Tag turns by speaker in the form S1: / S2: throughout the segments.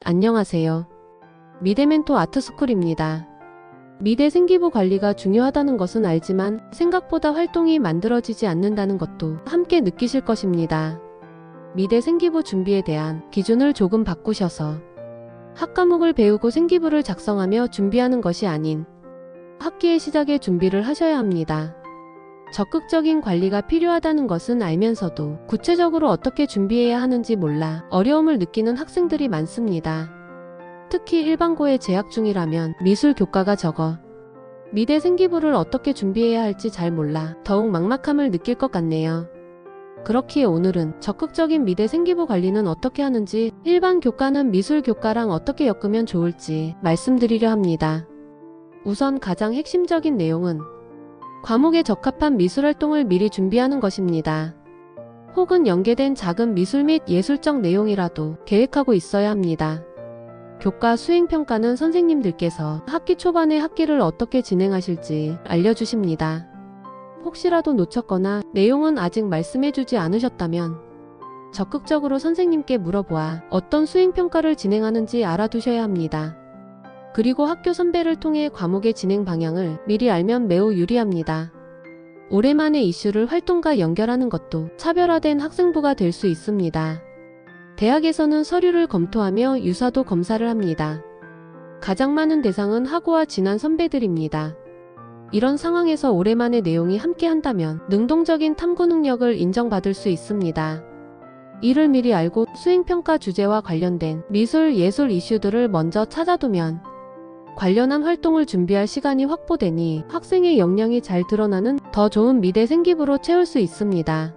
S1: 안녕하세요. 미대멘토 아트스쿨입니다. 미대 생기부 관리가 중요하다는 것은 알지만 생각보다 활동이 만들어지지 않는다는 것도 함께 느끼실 것입니다. 미대 생기부 준비에 대한 기준을 조금 바꾸셔서 학과목을 배우고 생기부를 작성하며 준비하는 것이 아닌 학기의 시작에 준비를 하셔야 합니다. 적극적인 관리가 필요하다는 것은 알면서도 구체적으로 어떻게 준비해야 하는지 몰라 어려움을 느끼는 학생들이 많습니다. 특히 일반고에 재학 중이라면 미술 교과가 적어 미대 생기부를 어떻게 준비해야 할지 잘 몰라 더욱 막막함을 느낄 것 같네요. 그렇기에 오늘은 적극적인 미대 생기부 관리는 어떻게 하는지, 일반 교과는 미술 교과랑 어떻게 엮으면 좋을지 말씀드리려 합니다. 우선 가장 핵심적인 내용은 과목에 적합한 미술활동을 미리 준비하는 것입니다. 혹은 연계된 작은 미술 및 예술적 내용이라도 계획하고 있어야 합니다. 교과 수행평가는 선생님들께서 학기 초반에 학기를 어떻게 진행하실지 알려주십니다. 혹시라도 놓쳤거나 내용은 아직 말씀해주지 않으셨다면 적극적으로 선생님께 물어보아 어떤 수행평가를 진행하는지 알아두셔야 합니다. 그리고 학교 선배를 통해 과목의 진행 방향을 미리 알면 매우 유리합니다. 올해만의 이슈를 활동과 연결하는 것도 차별화된 학생부가 될 수 있습니다. 대학에서는 서류를 검토하며 유사도 검사를 합니다. 가장 많은 대상은 하고와 지난 선배들입니다. 이런 상황에서 올해만의 내용이 함께 한다면 능동적인 탐구 능력을 인정받을 수 있습니다. 이를 미리 알고 수행평가 주제와 관련된 미술, 예술 이슈들을 먼저 찾아두면 관련한 활동을 준비할 시간이 확보되니 학생의 역량이 잘 드러나는 더 좋은 미대 생기부로 채울 수 있습니다.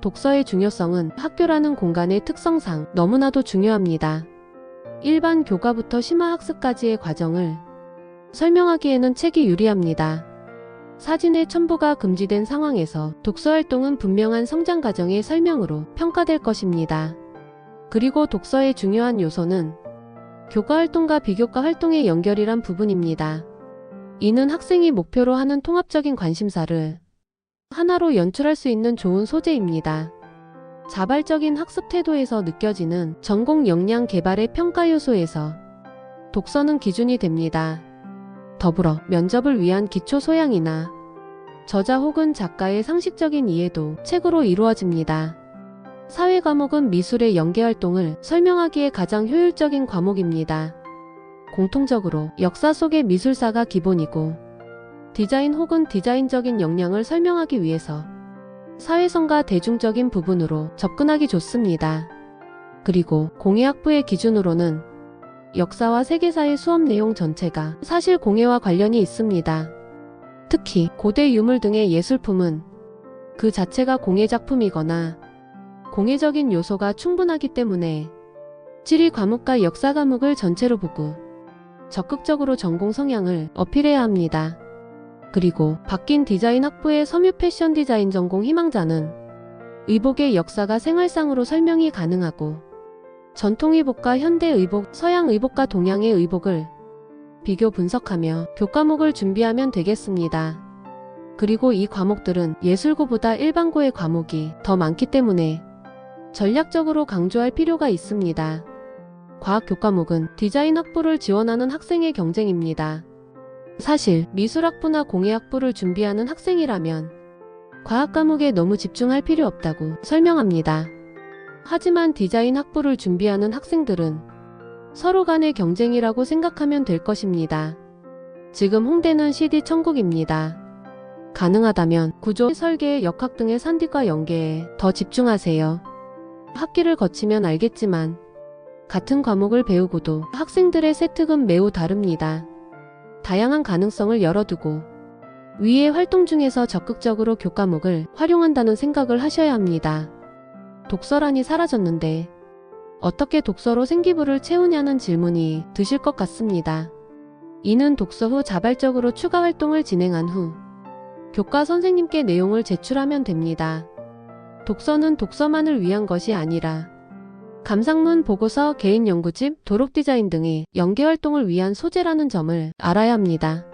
S1: 독서의 중요성은 학교라는 공간의 특성상 너무나도 중요합니다. 일반 교과부터 심화학습까지의 과정을 설명하기에는 책이 유리합니다. 사진의 첨부가 금지된 상황에서 독서활동은 분명한 성장 과정의 설명으로 평가될 것입니다. 그리고 독서의 중요한 요소는 교과 활동과 비교과 활동의 연결이란 부분입니다. 이는 학생이 목표로 하는 통합적인 관심사를 하나로 연출할 수 있는 좋은 소재입니다. 자발적인 학습 태도에서 느껴지는 전공 역량 개발의 평가 요소에서 독서는 기준이 됩니다. 더불어 면접을 위한 기초 소양이나 저자 혹은 작가의 상식적인 이해도 책으로 이루어집니다. 사회 과목은 미술의 연계활동을 설명하기에 가장 효율적인 과목입니다. 공통적으로 역사 속의 미술사가 기본이고 디자인 혹은 디자인적인 역량을 설명하기 위해서 사회성과 대중적인 부분으로 접근하기 좋습니다. 그리고 공예학부의 기준으로는 역사와 세계사의 수업 내용 전체가 사실 공예와 관련이 있습니다. 특히 고대 유물 등의 예술품은 그 자체가 공예작품이거나 공예적인 요소가 충분하기 때문에 지리 과목과 역사 과목을 전체로 보고 적극적으로 전공 성향을 어필해야 합니다. 그리고 바뀐 디자인 학부의 섬유 패션 디자인 전공 희망자는 의복의 역사가 생활상으로 설명이 가능하고 전통 의복과 현대 의복, 서양 의복과 동양의 의복을 비교 분석하며 교과목을 준비하면 되겠습니다. 그리고 이 과목들은 예술고보다 일반고의 과목이 더 많기 때문에 전략적으로 강조할 필요가 있습니다. 과학 교과목은 디자인 학부를 지원하는 학생의 경쟁입니다. 사실 미술학부나 공예학부를 준비하는 학생이라면 과학 과목에 너무 집중할 필요 없다고 설명합니다. 하지만 디자인 학부를 준비하는 학생들은 서로 간의 경쟁이라고 생각하면 될 것입니다. 지금 홍대는 CD 천국입니다. 가능하다면 구조, 설계, 역학 등의 산디과 연계에 더 집중하세요. 학기를 거치면 알겠지만 같은 과목을 배우고도 학생들의 세특은 매우 다릅니다. 다양한 가능성을 열어두고 위의 활동 중에서 적극적으로 교과목을 활용한다는 생각을 하셔야 합니다. 독서란이 사라졌는데 어떻게 독서로 생기부를 채우냐는 질문이 드실 것 같습니다. 이는 독서 후 자발적으로 추가 활동을 진행한 후 교과 선생님께 내용을 제출하면 됩니다. 독서는 독서만을 위한 것이 아니라 감상문, 보고서, 개인 연구집, 도록 디자인 등의 연계활동을 위한 소재라는 점을 알아야 합니다.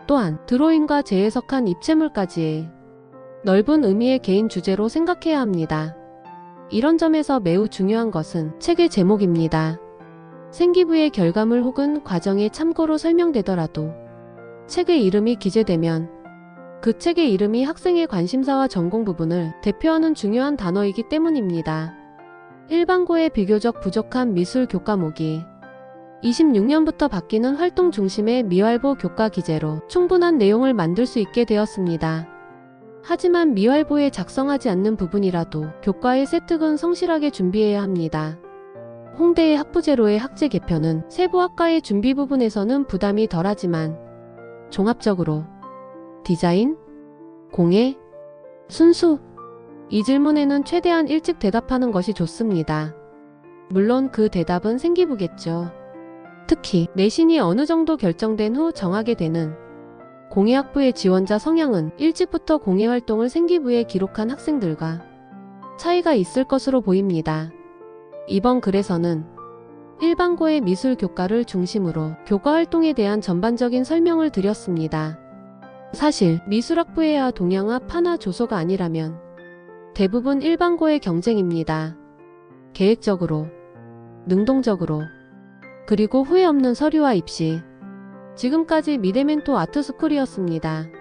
S1: 또한 드로잉과 재해석한 입체물까지의 넓은 의미의 개인 주제로 생각해야 합니다. 이런 점에서 매우 중요한 것은 책의 제목입니다. 생기부의 결과물 혹은 과정에 참고로 설명되더라도 책의 이름이 기재되면 그 책의 이름이 학생의 관심사와 전공 부분을 대표하는 중요한 단어이기 때문입니다. 일반고의 비교적 부족한 미술 교과목이 26년부터 바뀌는 활동 중심의 미활보 교과 기재로 충분한 내용을 만들 수 있게 되었습니다. 하지만 미활보에 작성하지 않는 부분이라도 교과의 세특은 성실하게 준비해야 합니다. 홍대의 학부제로의 학제 개편은 세부 학과의 준비 부분에서는 부담이 덜하지만 종합적으로 디자인, 공예, 순수 이 질문에는 최대한 일찍 대답하는 것이 좋습니다. 물론 그 대답은 생기부겠죠. 특히 내신이 어느 정도 결정된 후 정하게 되는 공예학부의 지원자 성향은 일찍부터 공예활동을 생기부에 기록한 학생들과 차이가 있을 것으로 보입니다. 이번 글에서는 일반고의 미술 교과를 중심으로 교과 활동에 대한 전반적인 설명을 드렸습니다. 사실 미술학부에야 동양화 파나 조소가 아니라면 대부분 일반고의 경쟁입니다. 계획적으로, 능동적으로, 그리고 후회 없는 서류와 입시. 지금까지 미대멘토 아트스쿨이었습니다.